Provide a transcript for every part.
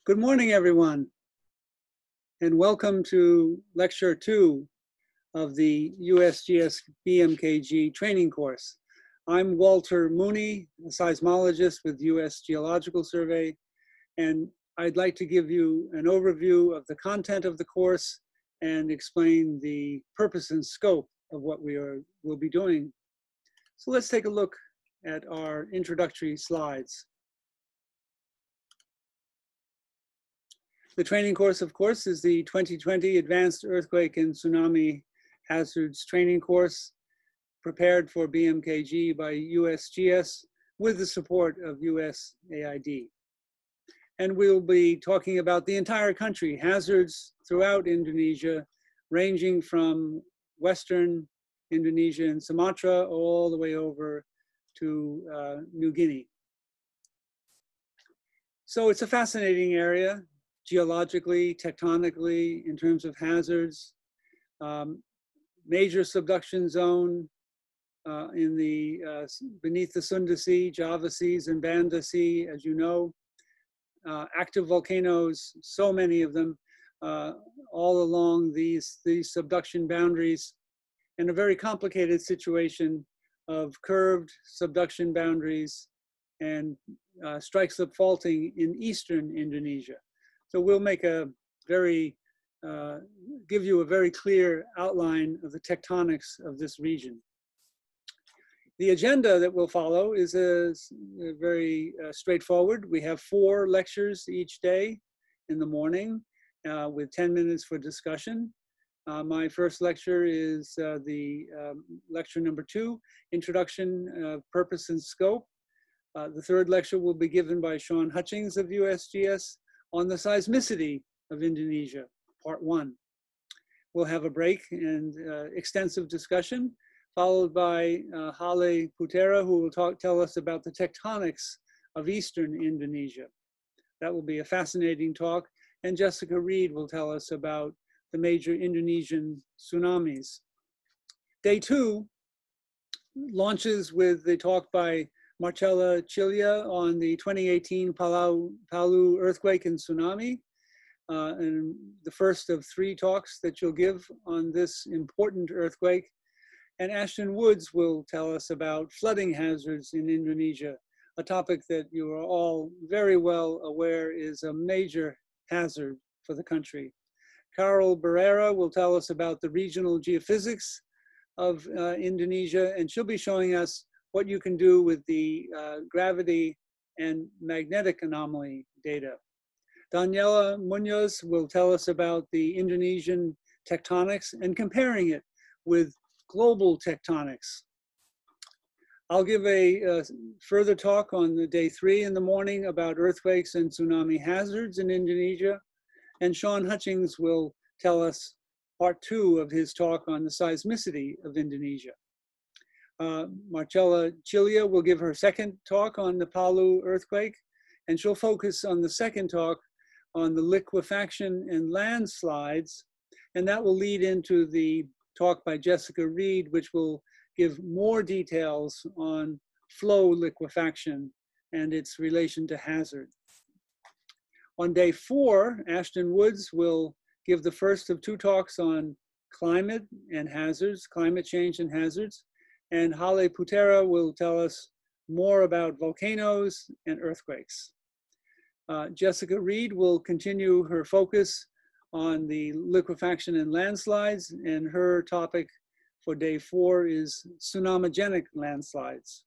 Good morning, everyone, and welcome to Lecture 2 of the USGS BMKG training course. I'm Walter Mooney, a seismologist with US Geological Survey, and I'd like to give you an overview of the content of the course and explain the purpose and scope of what we'll be doing. So let's take a look at our introductory slides. The training course, of course, is the 2020 Advanced Earthquake and Tsunami Hazards Training Course, prepared for BMKG by USGS with the support of USAID. And we'll be talking about the entire country, hazards throughout Indonesia, ranging from Western Indonesia and Sumatra all the way over to New Guinea. So it's a fascinating area, geologically, tectonically, in terms of hazards. Major subduction zone in the beneath the Sunda Sea, Java Seas, and Banda Sea, as you know. Active volcanoes, so many of them, all along these subduction boundaries, and a very complicated situation of curved subduction boundaries and strike slip faulting in eastern Indonesia. So we'll make a very, give you a very clear outline of the tectonics of this region. The agenda that we'll follow is very straightforward. We have 4 lectures each day in the morning with 10 minutes for discussion. My first lecture is lecture number 2, Introduction, Purpose and Scope. The third lecture will be given by Sean Hutchings of USGS on the seismicity of Indonesia, part 1. We'll have a break and extensive discussion, followed by Hale Putera, who will tell us about the tectonics of Eastern Indonesia. That will be a fascinating talk. And Jessica Reed will tell us about the major Indonesian tsunamis. Day 2 launches with the talk by Marcella Ciglia on the 2018 Palu earthquake and tsunami, and the first of 3 talks that you'll give on this important earthquake. And Ashton Woods will tell us about flooding hazards in Indonesia, a topic that you are all very well aware is a major hazard for the country. Carol Barrera will tell us about the regional geophysics of Indonesia, and she'll be showing us what you can do with the gravity and magnetic anomaly data. Daniela Munoz will tell us about the Indonesian tectonics and comparing it with global tectonics. I'll give a further talk on the day 3 in the morning about earthquakes and tsunami hazards in Indonesia. And Sean Hutchings will tell us part 2 of his talk on the seismicity of Indonesia. Marcella Ciglia will give her second talk on the Palu earthquake, and she'll focus on the second talk on the liquefaction and landslides, and that will lead into the talk by Jessica Reed, which will give more details on flow liquefaction and its relation to hazard. On day 4, Ashton Woods will give the first of 2 talks on climate and hazards, climate change and hazards. And Hale Putera will tell us more about volcanoes and earthquakes. Jessica Reed will continue her focus on the liquefaction and landslides, and her topic for day 4 is tsunamigenic landslides.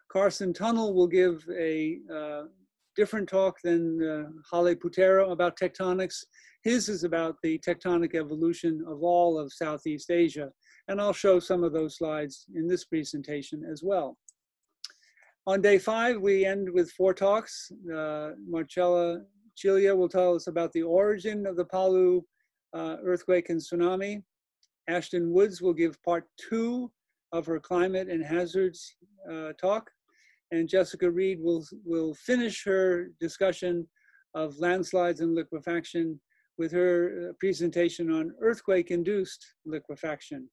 Carson Tunnell will give a different talk than Hale Putera about tectonics. His is about the tectonic evolution of all of Southeast Asia. And I'll show some of those slides in this presentation as well. On day 5, we end with 4 talks. Marcella Ciglia will tell us about the origin of the Palu earthquake and tsunami. Ashton Woods will give part 2 of her climate and hazards talk. And Jessica Reed will finish her discussion of landslides and liquefaction with her presentation on earthquake-induced liquefaction.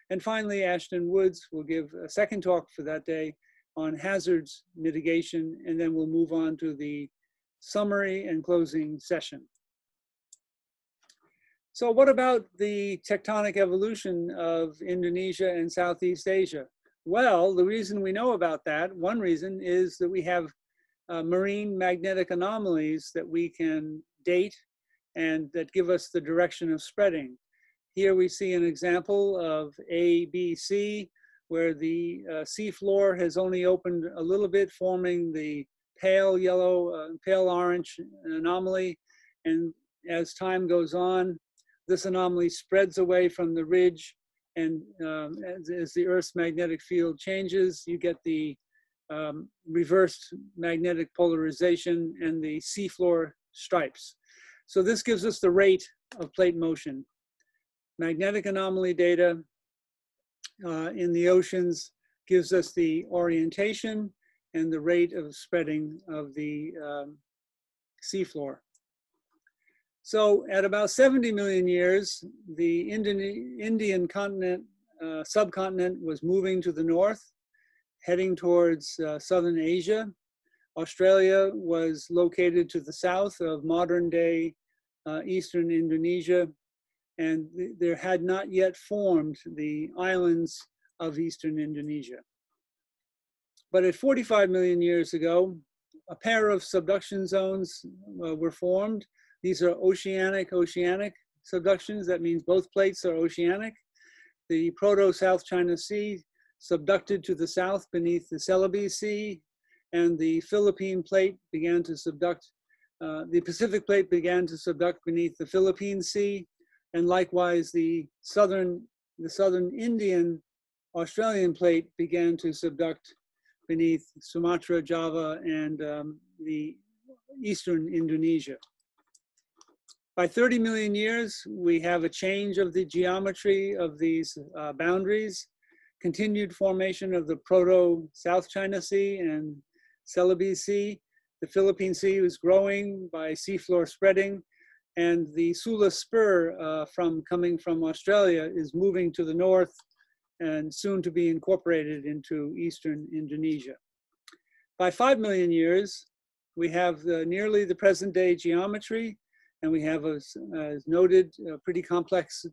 And finally, Ashton Woods will give a second talk for that day on hazards mitigation, and then we'll move on to the summary and closing session. So what about the tectonic evolution of Indonesia and Southeast Asia? Well, the reason we know about that, one reason, is that we have marine magnetic anomalies that we can date and that give us the direction of spreading. Here we see an example of ABC, where the seafloor has only opened a little bit, forming the pale yellow, pale orange anomaly. And as time goes on, this anomaly spreads away from the ridge, and as the Earth's magnetic field changes, you get the reversed magnetic polarization and the seafloor stripes. So this gives us the rate of plate motion. Magnetic anomaly data in the oceans gives us the orientation and the rate of spreading of the seafloor. So at about 70 million years, the Indian continent, subcontinent was moving to the north, heading towards southern Asia. Australia was located to the south of modern day eastern Indonesia, and there had not yet formed the islands of eastern Indonesia. But at 45 million years ago, a pair of subduction zones were formed. These are oceanic subductions. That means both plates are oceanic. The Proto-South China Sea subducted to the south beneath the Celebes Sea, and the Philippine plate began to subduct, the Pacific plate began to subduct beneath the Philippine Sea, and likewise the southern Indian Australian plate began to subduct beneath Sumatra, Java, and the eastern Indonesia. By 30 million years, we have a change of the geometry of these boundaries, continued formation of the Proto-South China Sea and Celebes Sea. The Philippine Sea was growing by seafloor spreading, and the Sula Spur coming from Australia is moving to the north and soon to be incorporated into eastern Indonesia. By 5 million years, we have nearly the present day geometry, and we have, as noted, pretty complex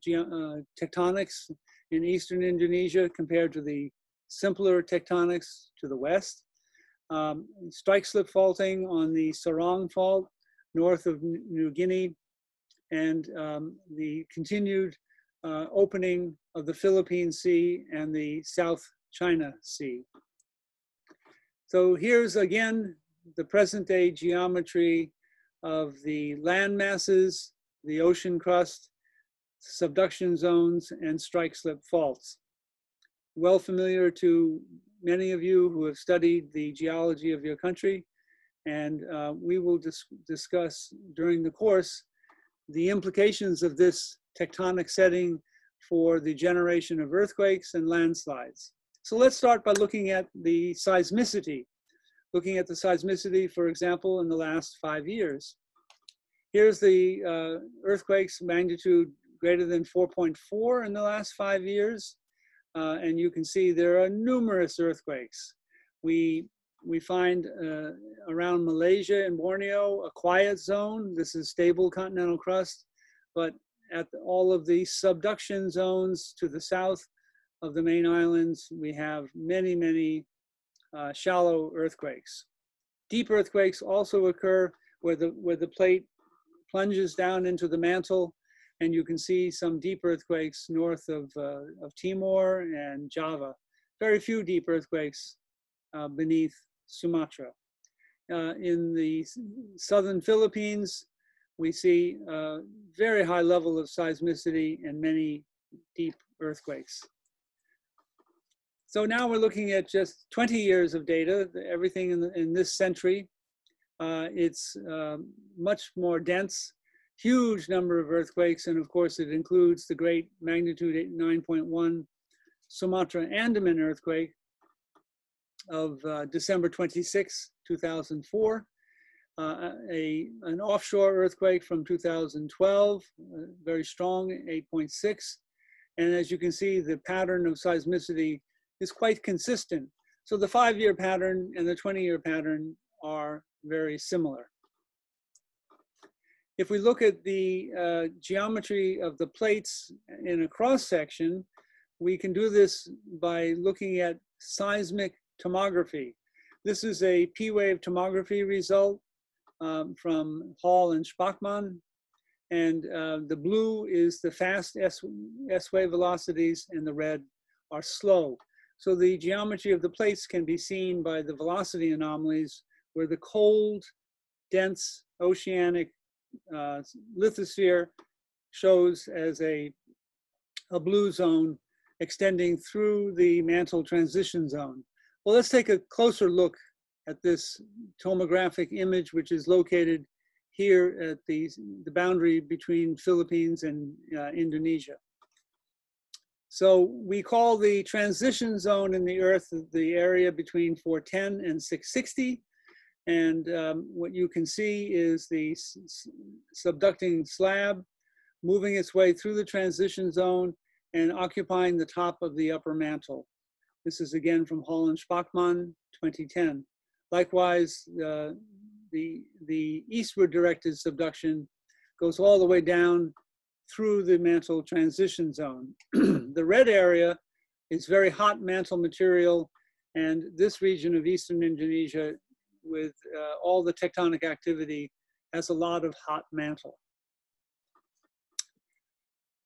tectonics in eastern Indonesia compared to the simpler tectonics to the west. Strike-slip faulting on the Sarong Fault north of New Guinea, and the continued opening of the Philippine Sea and the South China Sea. So here's again the present day geometry of the land masses, the ocean crust, subduction zones, and strike-slip faults. Well familiar to many of you who have studied the geology of your country, and we will discuss during the course the implications of this tectonic setting for the generation of earthquakes and landslides. So let's start by looking at the seismicity. Looking at the seismicity, for example, in the last 5 years. Here's the earthquakes magnitude greater than 4.4 in the last 5 years. And you can see there are numerous earthquakes. We find around Malaysia and Borneo a quiet zone. This is stable continental crust, but at all of the subduction zones to the south of the main islands, we have many, many shallow earthquakes. Deep earthquakes also occur where the plate plunges down into the mantle, and you can see some deep earthquakes north of Timor and Java. Very few deep earthquakes beneath Sumatra. In the southern Philippines, we see a very high level of seismicity and many deep earthquakes. So now we're looking at just 20 years of data, everything in this century. It's much more dense, huge number of earthquakes, and of course it includes the great magnitude 9.1 Sumatra Andaman earthquake of December 26, 2004, an offshore earthquake from 2012, very strong, 8.6, and as you can see, the pattern of seismicity is quite consistent. So the 5-year pattern and the 20-year pattern are very similar. If we look at the geometry of the plates in a cross section, we can do this by looking at seismic tomography. This is a P-wave tomography result from Hall and Spachmann. And the blue is the fast S-wave velocities, and the red are slow. So the geometry of the plates can be seen by the velocity anomalies, where the cold, dense oceanic lithosphere shows as a blue zone extending through the mantle transition zone. Well, let's take a closer look at this tomographic image, which is located here at the boundary between Philippines and Indonesia. So we call the transition zone in the Earth the area between 410 and 660. And what you can see is the subducting slab moving its way through the transition zone and occupying the top of the upper mantle. This is again from Hall and Spachmann, 2010. Likewise, the eastward directed subduction goes all the way down through the mantle transition zone. The red area is very hot mantle material, and this region of eastern Indonesia, with all the tectonic activity, has a lot of hot mantle.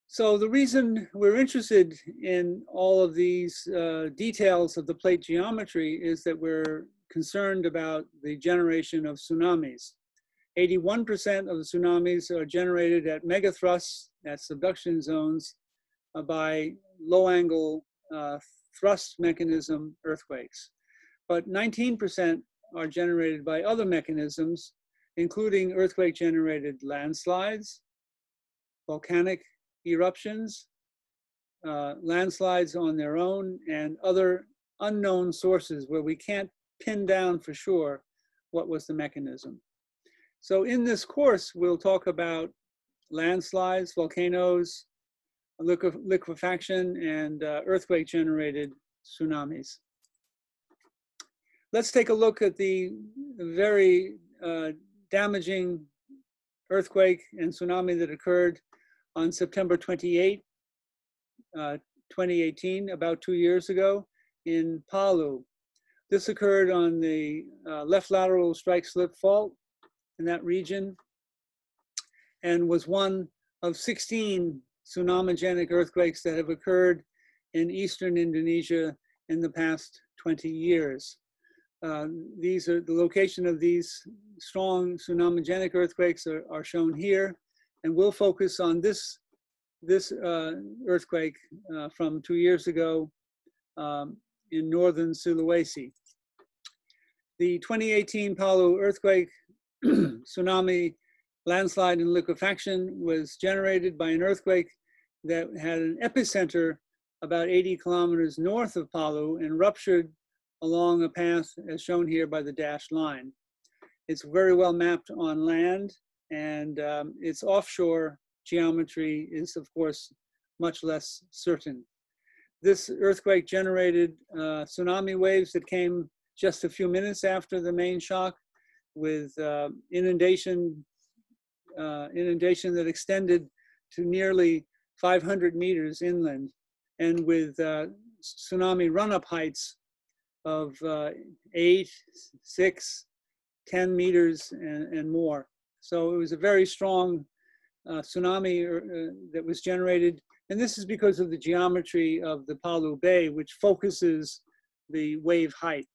So the reason we're interested in all of these details of the plate geometry is that we're concerned about the generation of tsunamis. 81% of the tsunamis are generated at megathrusts, at subduction zones, by low-angle thrust mechanism earthquakes. But 19% are generated by other mechanisms, including earthquake-generated landslides, volcanic eruptions, landslides on their own, and other unknown sources where we can't pin down for sure what was the mechanism. So in this course, we'll talk about landslides, volcanoes, liquefaction, and earthquake-generated tsunamis. Let's take a look at the very damaging earthquake and tsunami that occurred on September 28, 2018, about 2 years ago in Palu. This occurred on the left lateral strike slip fault in that region and was one of 16 tsunamigenic earthquakes that have occurred in eastern Indonesia in the past 20 years. These are the location of these strong tsunamigenic earthquakes are shown here, and we'll focus on this earthquake from 2 years ago in northern Sulawesi. The 2018 Palu earthquake, tsunami, landslide, and liquefaction was generated by an earthquake that had an epicenter about 80 kilometers north of Palu and ruptured along a path as shown here by the dashed line. It's very well mapped on land, and its offshore geometry is, of course, much less certain. This earthquake generated tsunami waves that came just a few minutes after the main shock, with inundation that extended to nearly 500 meters inland, and with tsunami run-up heights of 8, 6, 10 meters and more. So it was a very strong tsunami that was generated. And this is because of the geometry of the Palu Bay, which focuses the wave height.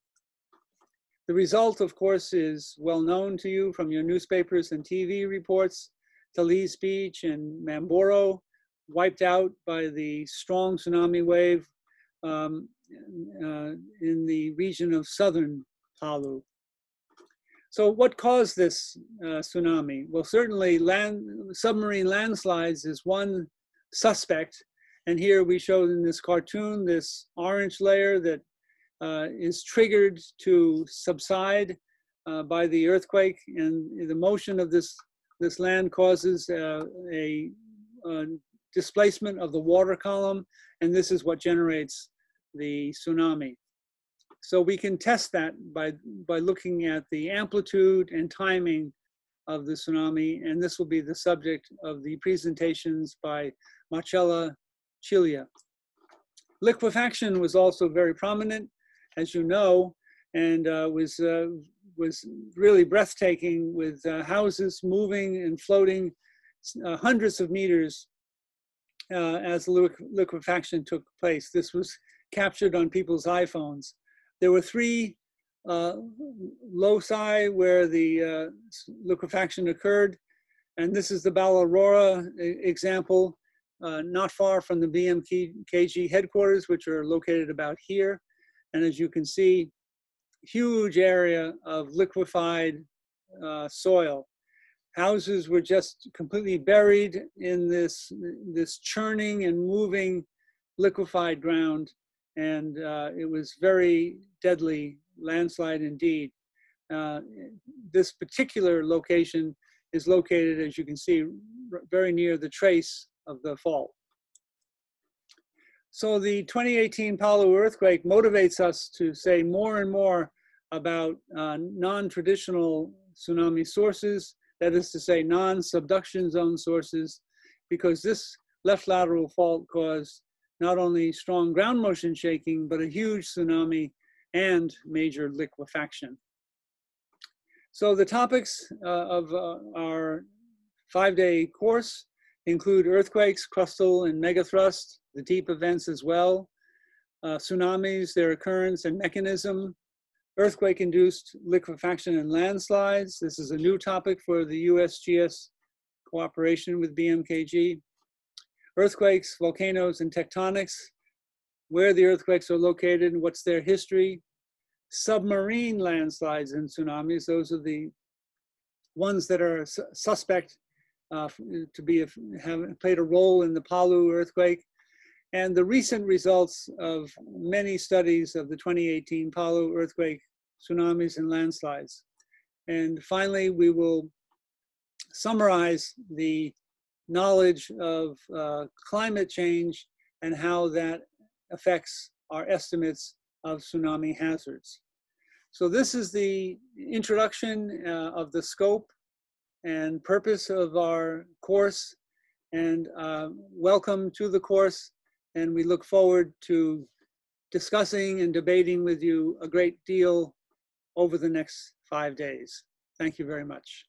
The result, of course, is well known to you from your newspapers and TV reports. Talise Beach and Mamboro wiped out by the strong tsunami wave in the region of southern Palu. So what caused this tsunami? Well, certainly submarine landslides is one suspect. And here we showed in this cartoon this orange layer that is triggered to subside by the earthquake. And the motion of this land causes a displacement of the water column. And this is what generates the tsunami. So we can test that by looking at the amplitude and timing of the tsunami, and this will be the subject of the presentations by Marcella Ciglia. Liquefaction was also very prominent, as you know, and was really breathtaking, with houses moving and floating hundreds of meters as liquefaction took place. This was captured on people's iPhones. There were 3 loci where the liquefaction occurred, and this is the Balaroa example, not far from the BMKG headquarters, which are located about here. And as you can see, huge area of liquefied soil. Houses were just completely buried in this churning and moving liquefied ground, and it was very deadly landslide indeed. This particular location is located, as you can see, very near the trace of the fault. So the 2018 Palu earthquake motivates us to say more and more about non-traditional tsunami sources, that is to say non-subduction zone sources, because this left lateral fault caused not only strong ground motion shaking, but a huge tsunami and major liquefaction. So the topics of our 5-day course include earthquakes, crustal and megathrust, the deep events as well, tsunamis, their occurrence and mechanism, earthquake-induced liquefaction and landslides. This is a new topic for the USGS cooperation with BMKG. Earthquakes, volcanoes, and tectonics, where the earthquakes are located and what's their history. Submarine landslides and tsunamis, those are the ones that are suspect to have played a role in the Palu earthquake. And the recent results of many studies of the 2018 Palu earthquake, tsunamis, and landslides. And finally, we will summarize the knowledge of climate change and how that affects our estimates of tsunami hazards. So this is the introduction of the scope and purpose of our course, and welcome to the course. And we look forward to discussing and debating with you a great deal over the next 5 days. Thank you very much.